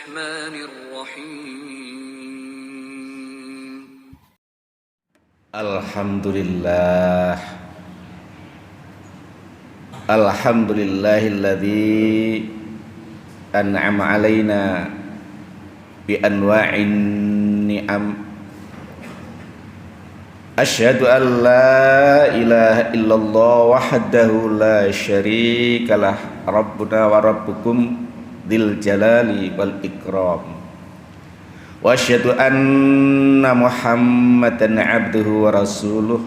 الرحمن الرحيم Alhamdulillahilladzi an'ama alaina bi anwa'in ni'am. Asyhadu an la ilaha illallah wahdahu la syarikalah rabbuna wa rabbukum dzil jalali wal ikram. Wa asyhadu anna Muhammadan abduhu wa rasuluh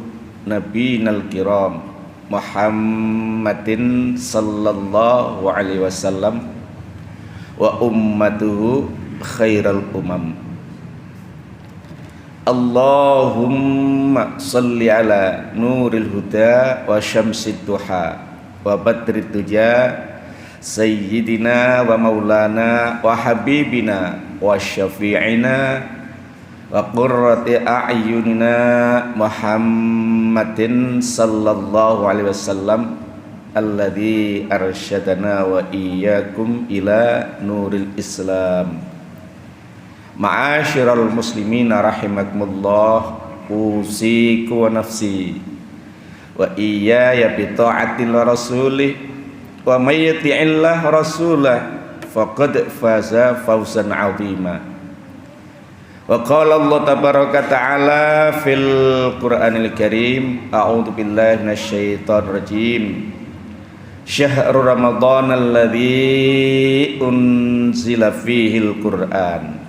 nabiyinal kiram Muhammadin sallallahu alaihi wasallam wa ummatuhu khairal umam. Allahumma salli ala nuril huda wa syamsid duha wa badrid duja sayyidina wa maulana wa habibina wa syafi'ina wa qurrati a'yunina Muhammadin sallallahu alaihi wasallam alladzi arsyadana wa iyyakum ila nuril Islam. Ma'asyiral muslimina rahimakumullah, usiku wa nafsi wa iyaya bi ta'atil rasulih wa may yuti'illah rasulah faqad faza fawzan 'azima. Wa qala Allah tabaraka ta'ala fil Qur'anil Karim, a'udzu billahi minasyaitonir rajim. Syahrul Ramadhanal ladzi unzila fihil Qur'an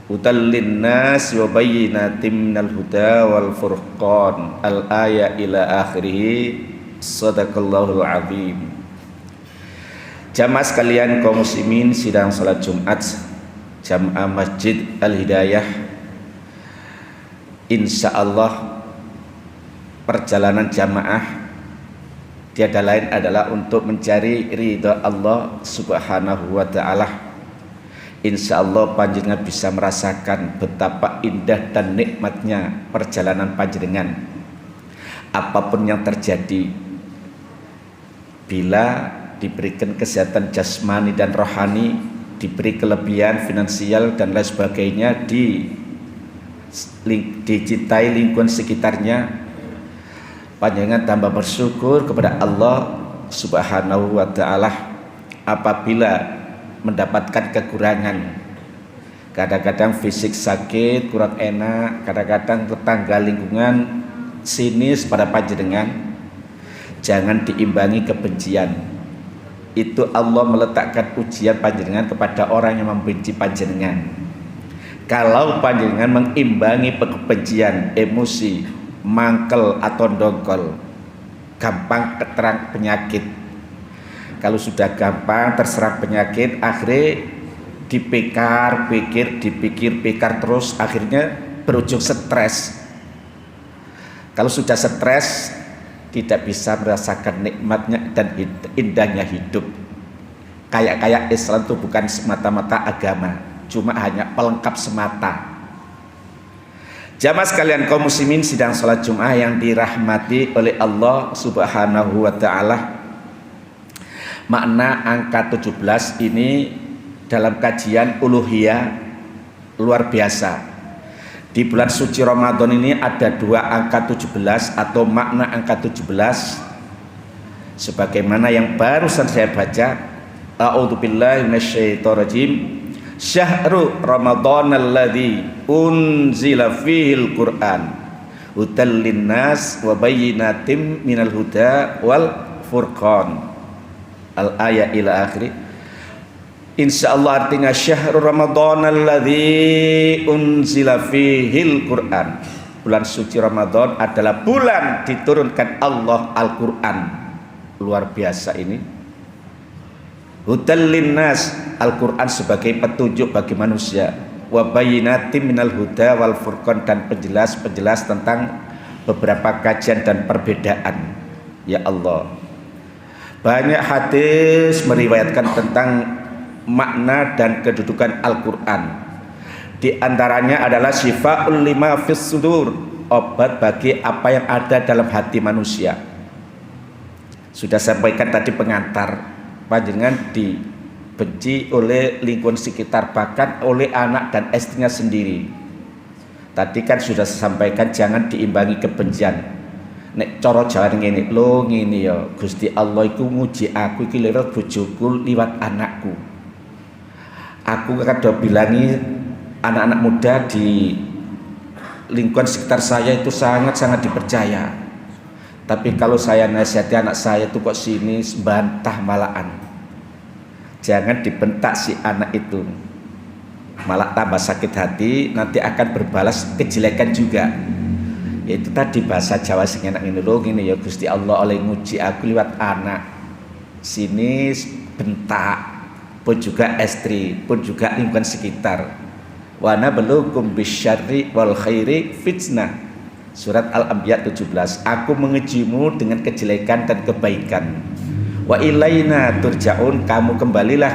hudan linnas wa bayyinatin minal huda wal furqan. Al-aya ila akhirih. Shadaqallahul azim. Jamaah sekalian kaum muslimin sidang salat Jumat Jamaah Masjid Al-Hidayah, insyaallah perjalanan jamaah tiada lain adalah untuk mencari ridha Allah subhanahu wa ta'ala. Insyaallah panjenengan bisa merasakan betapa indah dan nikmatnya perjalanan panjenengan. Apapun yang terjadi, bila diberikan kesehatan jasmani dan rohani, diberi kelebihan finansial dan lain sebagainya, dicintai lingkungan sekitarnya, panjenengan tambah bersyukur kepada Allah subhanahu wa ta'ala. Apabila mendapatkan kekurangan, kadang-kadang fisik sakit, kurang enak, kadang-kadang tetangga lingkungan sinis pada panjenengan, jangan diimbangi kebencian. Itu Allah meletakkan ujian panjenengan kepada orang yang membenci panjenengan. Kalau panjenengan mengimbangi kebencian, emosi, mangkel atau dongkol, gampang terserang penyakit. Kalau sudah gampang terserang penyakit, akhirnya dipikir terus, akhirnya berujung stres. Kalau sudah stres, tidak bisa merasakan nikmatnya dan indahnya hidup. Kayak Islam itu bukan semata-mata agama, cuma hanya pelengkap semata. Jamaah sekalian kaum muslimin sidang salat Jumat yang dirahmati oleh Allah subhanahu wa ta'ala, makna angka 17 ini dalam kajian uluhiyah luar biasa. Di bulan suci Ramadan ini ada dua angka 17 atau makna angka 17, sebagaimana yang barusan saya baca. A'udzu billahi minasyaitonir rajim. Syahrul Ramadhanal ladzi unzila fihil Qur'an hudan linnas wa bayyinatin minal huda wal furqan. Al-aya ila akhirih. Insyaallah artinya syahrul Ramadhan alladzi unzila fihil Qur'an. Bulan suci Ramadan adalah bulan diturunkan Allah Al-Qur'an. Luar biasa ini. Hudal linnas, Al-Qur'an sebagai petunjuk bagi manusia. Wa bayyinatin minal huda wal furqan, dan penjelas tentang beberapa kajian dan perbedaan. Ya Allah. Banyak hadis meriwayatkan tentang makna dan kedudukan Al-Quran. Di antaranya adalah syifa'ul lima fis sudur, obat bagi apa yang ada dalam hati manusia. Sudah saya sampaikan tadi pengantar, panjenengan benci oleh lingkungan sekitar, bahkan oleh anak dan istrinya sendiri. Tadi kan sudah saya sampaikan jangan diimbangi kebencian. Nek cara Jawa ngene lho, ngene ya Gusti Allah iku nguji aku iki lewat bojoku liwat anakku. Aku kadang bilangi anak-anak muda di lingkungan sekitar saya itu sangat-sangat dipercaya. Tapi kalau saya nasihati anak saya itu kok sini bantah malahan. Jangan dibentak si anak itu, malah tambah sakit hati, nanti akan berbalas kejelekan juga. Yaitu tadi bahasa Jawa sing enak ngene lho, ngene ya Gusti Allah oleh nguji aku liwat anak. Sini bentak, pun juga istri, pun juga lingkungan sekitar. Wa nabluukum bisyarri wal khairi fitnah. Surat Al-Anbiya 17. Aku mengujimu dengan kejelekan dan kebaikan. Wa ilaina turja'un, kamu kembalilah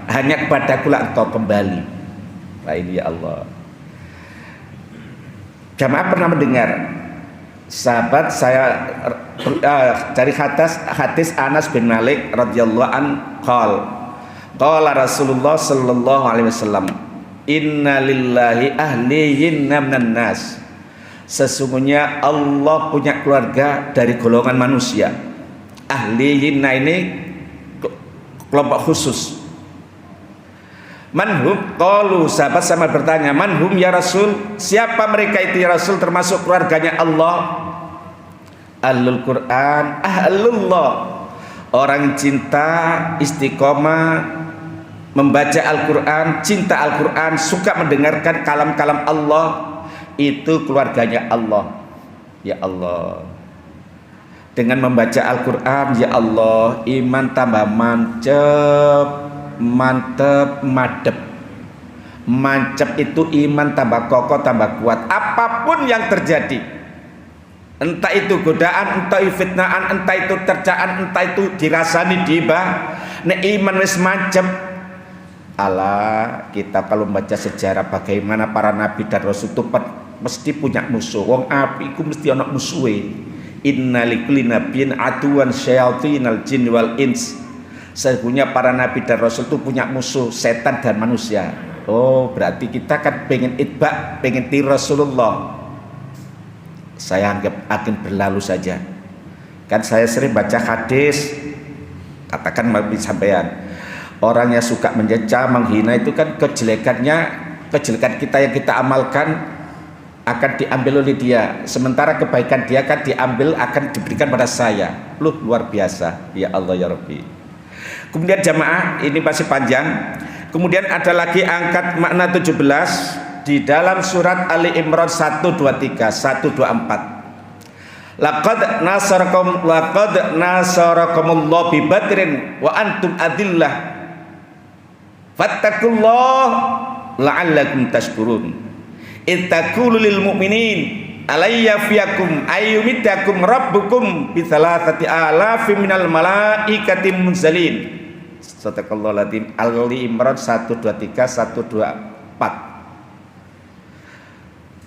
hanya kepadaku lah engkau kembali. Nah ini ya Allah. Jamaah pernah mendengar sahabat saya dari hadis Anas bin Malik radhiyallahu an qala Rasulullah sallallahu alaihi wasallam, inna lillahi ahliyin minan nas. Sesungguhnya Allah punya keluarga dari golongan manusia. Ahliyin ini kelompok khusus. Manhum, qalu, sahabat sama bertanya, manhum ya Rasul, siapa mereka itu ya Rasul, termasuk keluarganya Allah? Ahlul Quran, ahlullah, orang cinta istiqomah membaca Al-Quran, cinta Al-Quran, suka mendengarkan kalam-kalam Allah, itu keluarganya Allah. Ya Allah, dengan membaca Al-Quran, ya Allah, iman tambah mantep, mancep itu iman tambah kokoh, tambah kuat. Apapun yang terjadi, entah itu godaan, entah itu fitnaan, entah itu tercaan, entah itu dirasani dibah, nek iman wis mancep. Allah, kita kalau membaca sejarah bagaimana para nabi dan rasul itu mesti punya musuh. Wong api iku mesti ana musuhe. Inna likulli nabiyyin aduwan syayatinal jin wal ins. Sesungguhnya para nabi dan rasul itu punya musuh, setan dan manusia. Oh, berarti kita kan pengen itba, pengen tiru Rasulullah. Saya anggap akan berlalu saja. Kan saya sering baca hadis, katakan sampean, orang yang suka mencaci, menghina itu kan kejelekan kita yang kita amalkan akan diambil oleh dia, sementara kebaikan dia kan diambil, akan diberikan pada saya. Luar biasa, ya Allah ya Rabbi. Kemudian jamaah, ini masih panjang. Kemudian ada lagi angkat makna 17 di dalam surat Ali Imran 123, 124. Laqad nasarakumullah bi badrin wa antum adillah. Fattakullah la'allakum tashkurun. Ittaqulu lil mu'minin alayya fiyakum ayyumidakum rabbukum bi thalathati alafin minal malaikati munzalin. Sadaqallahul adzim. Ali Imran 123 124.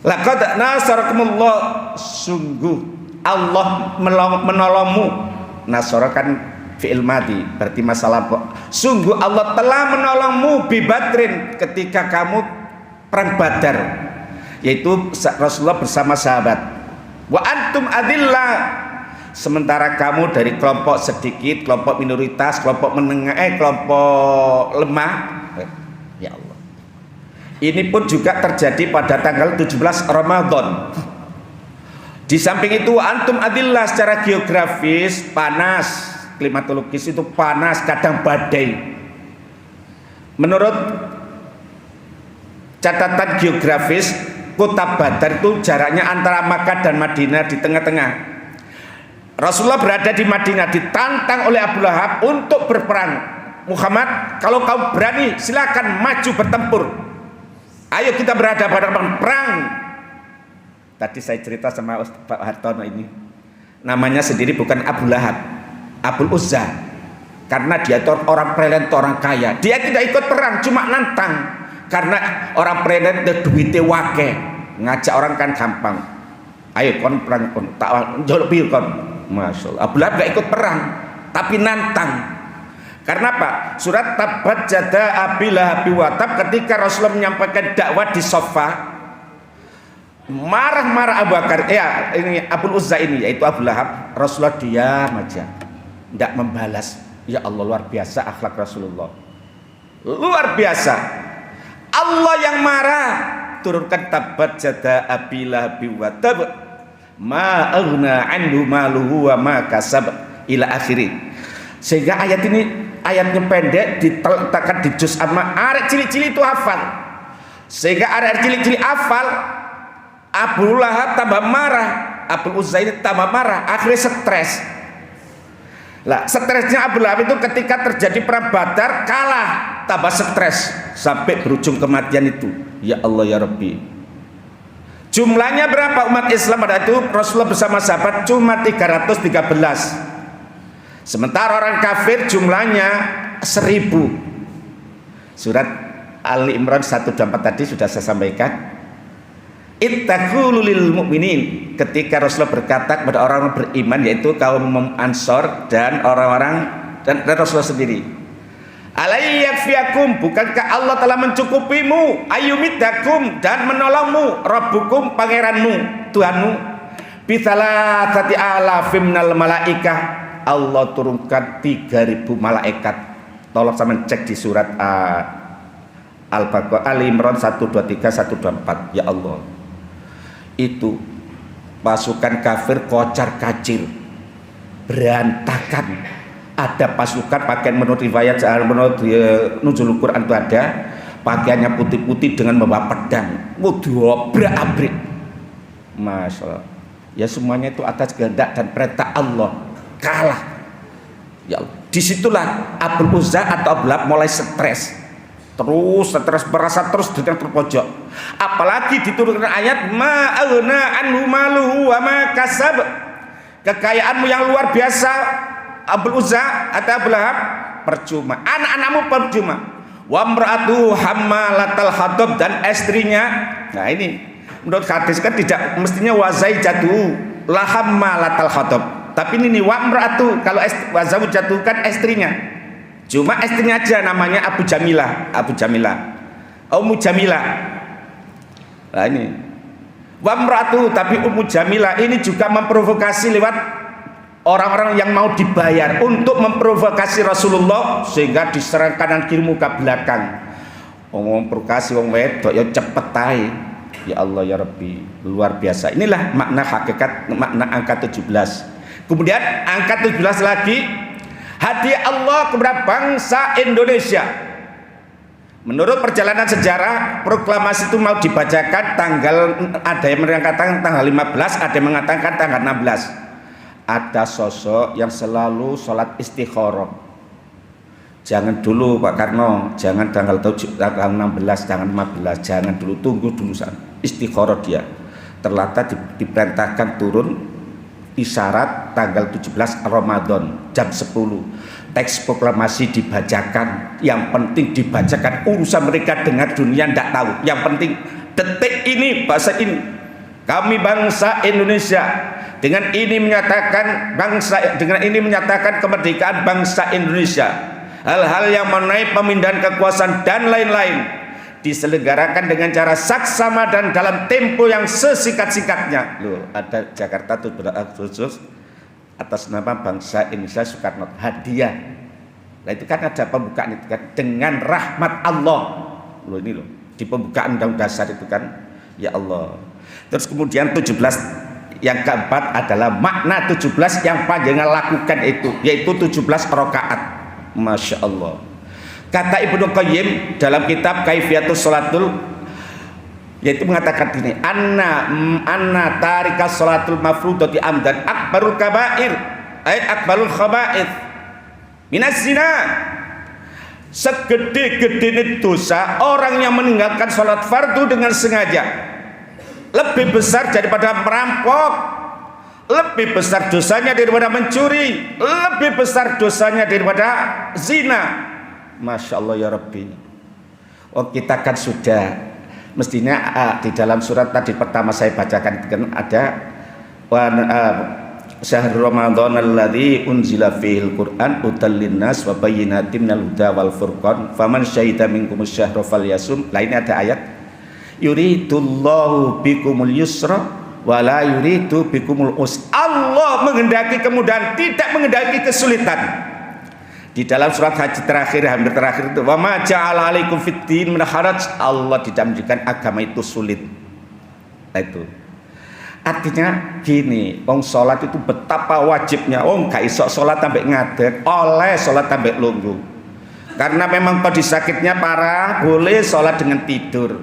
Laqad nasarakumullah, sungguh Allah menolongmu. Nasara kan fi'il madhi, berarti masa lampau. Sungguh Allah telah menolongmu bi badrin, ketika kamu perang Badar, yaitu Rasulullah bersama sahabat. Wa antum adillah, sementara kamu dari kelompok sedikit, kelompok minoritas, kelompok menengah, kelompok lemah. Ya Allah. Ini pun juga terjadi pada tanggal 17 Ramadan. Di samping itu antum adillah, secara geografis panas, klimatologis itu panas, kadang badai. Menurut catatan geografis, kota Badar itu jaraknya antara Makkah dan Madinah di tengah-tengah. Rasulullah berada di Madinah, ditantang oleh Abu Lahab untuk berperang. Muhammad, kalau kau berani silakan maju bertempur. Ayo kita berhadapan perang. Tadi saya cerita sama Pak Hartono, ini namanya sendiri bukan Abu Lahab, Abul Uzza. Karena dia itu orang prelet, orang kaya. Dia tidak ikut perang, cuma nantang. Karena orang prelet itu duitnya wake, ngajak orang kan gampang. Ayo kon perang, kon tak jolok pil kon. Masya Allah. Abu Lahab gak ikut perang, tapi nantang. Karena apa? Surat Tabbat Yada Abi Lahab wa Tab, ketika Rasulullah menyampaikan dakwah di Shaffa, marah-marah Abu Bakar, ini Abul Uzza ini, yaitu Abu Lahab. Rasulullah diam aja, tidak membalas. Ya Allah, luar biasa akhlak Rasulullah, luar biasa. Allah yang marah, turunkan Tabbat Yada Abi Lahab wa Tab, ma aghna anhu maluhu wa ma kasab, ila akhirin. Sehingga ayat ini, ayatnya pendek, diletakkan di juz amma, arek cilik-cilik itu hafal. Sehingga arek cilik-cilik hafal, Abu Lahab tambah marah, Abul Uzza ini tambah marah, akhirnya stres. Lah, stresnya Abu Lahab itu ketika terjadi perang Badar, kalah, tambah stres sampai berujung kematian itu. Ya Allah ya Rabbi. Jumlahnya berapa umat Islam pada itu? Rasulullah bersama sahabat cuma 313. Sementara orang kafir jumlahnya 1000. Surat Ali Imran 124 tadi sudah saya sampaikan. Ittaqulu lil mu'minin, ketika Rasulullah berkata kepada orang-orang beriman, yaitu kaum Ansor dan orang-orang dan Rasulullah sendiri. Alayyakfiyakum, bukankah Allah telah mencukupimu, ayyumiddakum, dan menolongmu, rabbukum, pangeranmu, Tuhanmu, bitsalatati alafim minal malaikah, Allah turunkan 3000 malaikat. Tolong saya cek di surat Al-Baqarah, Ali Imran 123 124. Ya Allah, itu pasukan kafir kocar kacir, berantakan. Ada pasukan pakaian menurut riwayat, menurut nuzul Quran itu ada pakaiannya putih-putih dengan membawa pedang, diobrak-abrik. Masya Allah. Ya semuanya itu atas kehendak dan perintah Allah. Kalah. Ya Allah. Disitulah Abul Uzza atau Abu Lahab mulai stres, merasa terus dengan terpojok. Apalagi diturunkan ayat ma aghna anhu maluhu wa ma kasab, kekayaanmu yang luar biasa Abul Uzza atau Abu Lahab percuma, anak-anakmu percuma. Wa imra'atuhu hammalatal hatab, dan istrinya, nah ini menurut hadis kan tidak mestinya wazaijatu lahammalatal hatab, tapi ini wa imra'atu, kalau wazaijatu kan istrinya, cuma istrinya aja namanya Abu Jamilah, Ummu Jamilah. Nah ini wa imra'atu, tapi Ummu Jamilah ini juga memprovokasi lewat orang-orang yang mau dibayar untuk memprovokasi Rasulullah sehingga diserang kanan kiri muka belakang. Memprovokasi wong wedok ya cepet ae. Ya Allah ya Rabbi, luar biasa. Inilah makna hakikat, makna angka 17. Kemudian angka 17 lagi, hadiah Allah kepada bangsa Indonesia. Menurut perjalanan sejarah, proklamasi itu mau dibacakan tanggal, ada yang mengatakan tanggal 15, ada yang mengatakan tanggal 16. Ada sosok yang selalu sholat istikharah. Jangan dulu Pak Karno, jangan tanggal 16, jangan 15, jangan dulu, tunggu dulu istikharah dia. Ternyata diperintahkan turun isyarat tanggal 17 Ramadan jam 10. Teks proklamasi dibacakan, yang penting dibacakan, urusan mereka dengan dunia tidak tahu. Yang penting detik ini, bahasa ini, kami bangsa Indonesia dengan ini menyatakan kemerdekaan bangsa Indonesia. Hal-hal yang mengenai pemindahan kekuasaan dan lain-lain diselenggarakan dengan cara saksama dan dalam tempo yang sesingkat-singkatnya. Loh, ada Jakarta tuh khusus atas nama bangsa Indonesia Soekarno, hadiah. Nah itu kan ada pembukaan itu kan dengan rahmat Allah. Loh ini loh, di pembukaan Undang-Undang Dasar itu kan, ya Allah. Terus kemudian 17 yang keempat adalah makna 17 yang panjenengan lakukan itu, yaitu 17 rakaat. Masya Allah. Kata Ibnu Qayyim dalam kitab Kaifiyatus Sholatul, yaitu mengatakan ini, anna tarika sholatul mafrudati amdan akbarul kabair, akbarul khaba'ith minas zina. Segede-gede dosa orang yang meninggalkan sholat fardu dengan sengaja lebih besar daripada merampok, lebih besar dosanya daripada mencuri, lebih besar dosanya daripada zina. Masya Allah ya Rabbi. Oh kita kan sudah mestinya di dalam surat tadi pertama saya bacakan kan ada syahrul ramadhan alladzi unzila fihil Qur'an hudan linnas wa bayyinatin minal huda wal furqan faman syahida minkum asyhara falyasum. Lah ini ada ayat yuridullahu bikumul yusra wa la yuridu bikumul usra. Allah menghendaki kemudahan, tidak menghendaki kesulitan. Di dalam surat Haji terakhir, hampir terakhir itu, wa ma ja'ala 'alaikum fid-din min haraj. Allah tidak menjadikan agama itu sulit. Nah, itu artinya gini, wong sholat itu betapa wajibnya. Wong gak iso sholat sampai ngadeg, oleh sholat sampai lungguh. Karena memang kondisi sakitnya parah, boleh sholat dengan tidur.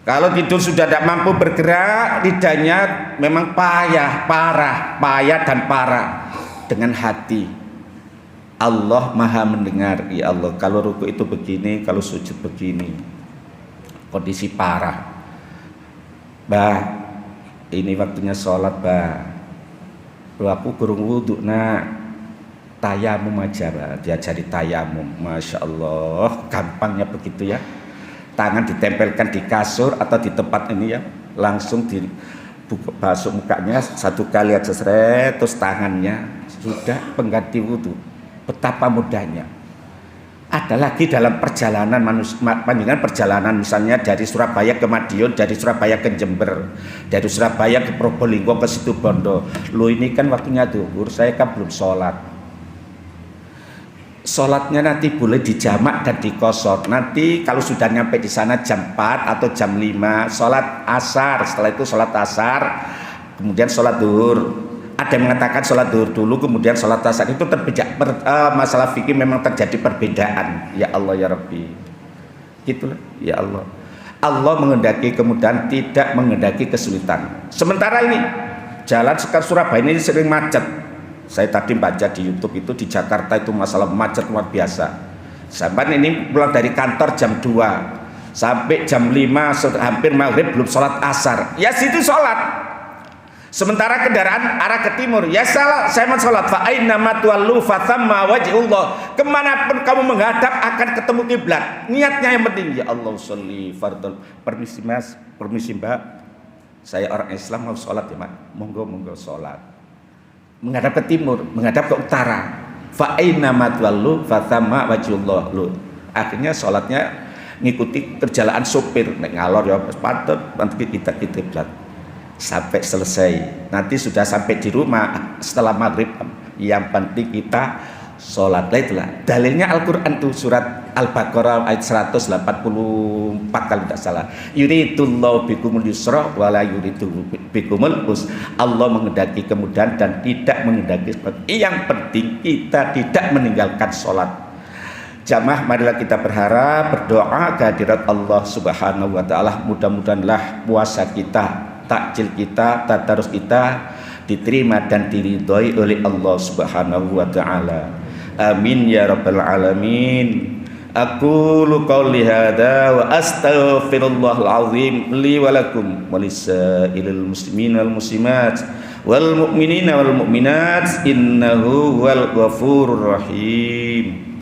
Kalau tidur sudah tidak mampu bergerak, lidahnya memang payah dan parah. Dengan hati, Allah maha mendengar. Ya Allah, kalau ruku itu begini, kalau sujud begini, kondisi parah. Bah, ini waktunya sholat, bah. Lu aku kurung wudhu, tayamum aja, bah. Diajari tayamum, masya Allah, gampangnya begitu ya. Tangan ditempelkan di kasur atau di tempat ini ya, langsung basuh mukanya satu kali aja, seret, terus tangannya sudah pengganti wudhu. Betapa mudahnya. Ada lagi dalam perjalanan panjenengan perjalanan misalnya dari Surabaya ke Madiun, dari Surabaya ke Jember, dari Surabaya ke Probolinggo ke Situbondo. Lo ini kan waktunya zuhur, saya kan belum sholat. Sholatnya nanti boleh dijamak dan dikosor. Nanti kalau sudah nyampe di sana jam 4 atau jam 5 sholat asar. Setelah itu sholat asar, kemudian sholat zuhur. Ada yang mengatakan sholat zuhur dulu kemudian sholat asar. Itu masalah fikih memang terjadi perbedaan. Ya Allah ya Rabbi, gitulah ya Allah. Allah menghendaki kemudahan, tidak menghendaki kesulitan. Sementara ini jalan sekarang Surabaya ini sering macet. Saya tadi baca di YouTube itu di Jakarta itu masalah macet luar biasa. Sampai ini pulang dari kantor jam 2 sampai jam 5 hampir maghrib belum sholat asar. Ya situ sholat. Sementara kendaraan arah ke timur, ya salah, saya mau sholat. Fa aina ma tuwallu fa thamma wajhullah. Kemanapun kamu menghadap akan ketemu kiblat. Niatnya yang penting. Ya Allah sholli fardhu. Permisi Mas, permisi Mbak. Saya orang Islam mau sholat ya Mak. Monggo sholat. Menghadap ke timur, menghadap ke utara. Fa aina ma tuwallu fa thamma wajhullah. Akhirnya sholatnya ngikuti perjalanan sopir. Nek ngalor ya patut nanti kita kiblat. Sampai selesai, nanti sudah sampai di rumah setelah maghrib, yang penting kita sholat. Itulah dalilnya Al-Quran tuh, surat Al-Baqarah ayat 184 kalau tidak salah. Yuridullahu bikumul yusra wa la yuridu bikumul usra. Allah menghendaki kemudahan dan tidak menghendaki. Yang penting kita tidak meninggalkan sholat. Jamaah, marilah kita berharap, berdoa kehadirat Allah Subhanahu wa taala. Mudah-mudahanlah puasa kita, takjil kita, tadarus kita diterima dan diridhoi oleh Allah Subhanahu wa taala. Amin ya rabbal alamin. Aqulu qouli hadza wa astaghfirullahal azim li wa lakum wa lisairil muslimin wal muslimat wal mu'minina wal mu'minat innahu wal ghafurur rahim.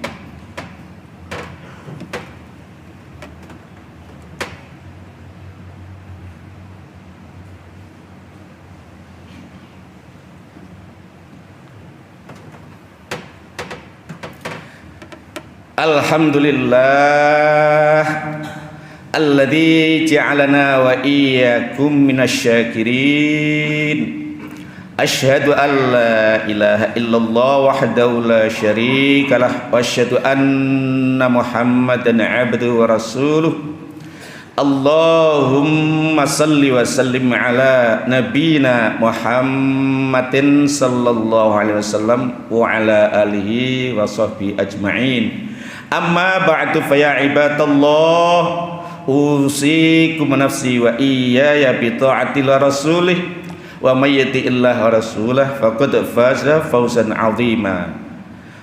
Alhamdulillah alladzi ja'alana wa iyyakum minasy-syakirin. Asyhadu an la ilaha illallah wahdahu la syarikalah wa asyhadu anna Muhammadan 'abduhu wa rasuluh. Allahumma salli wa sallim ala nabiyyina Muhammadin sallallahu alaihi wasallam wa ala alihi wa sahbihi ajma'in. Amma ba'du fa ya ibadallah, usikum nafsi wa iyaya bi ta'atil rasulih wa may yuti'illah wa rasulah faqad faza fawzan 'azima.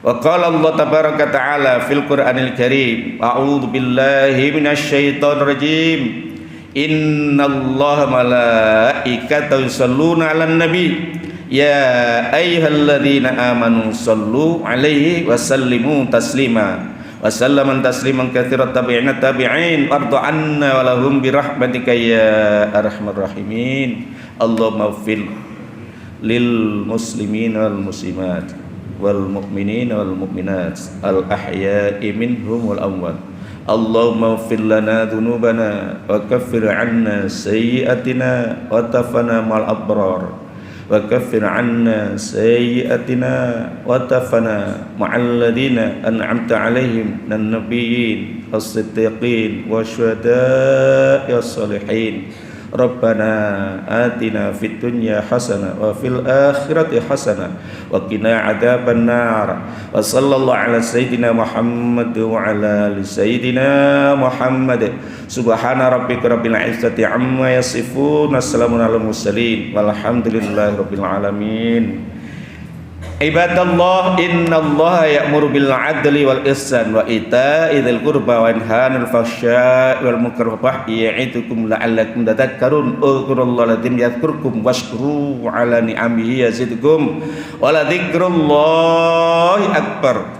Wa qala Allah tabaraka ta'ala fil Qur'anil Karim, a'udzu billahi minasy syaithanir rajim. Innallaha malaikatahu yusholluna 'alan nabi ya ayyuhalladzina amanu shallu 'alaihi wa sallimu taslima. Wa sallaman tasliman katsiran tabi'ina tabi'in ardu anna wa lahum bi rahmatika ya arhamar rahimin. Allahumma fil lil muslimin wal muslimat wal mu'minin wal mu'minat al ahya'i minhum wal amwat. Allahumma ighfir lana dhunubana wa kaffir 'anna sayyi'atina wa tawaffana ma'al abrar wa kaffir 'anna sayyi'atina wa tawaffana ma'al ladzina an'amta 'alaihim minan nabiyyin as-siddiqin wasyuhada'i was-shalihin. Rabbana atina fid dunya hasanah wa fil akhirati hasanah wa qina adzabannar. Wa sallallahu ala sayyidina Muhammad wa ala ali sayyidina Muhammad. Subhana rabbika rabbil izzati amma yasifun. Wassalamun alal mursalin walhamdulillahi rabbil alamin. Ibadallah, innallaha ya'muru bil 'adli wal ihsan wa ita'i dzil qurba wa yanha 'anil fahsya'i wal munkari wa ya'idukum la'allakum tadhakkarun. Udhkurullaha ladzim yadhkurkum washkuru 'ala ni'amihi yazidkum wa la dzikrullahi akbar.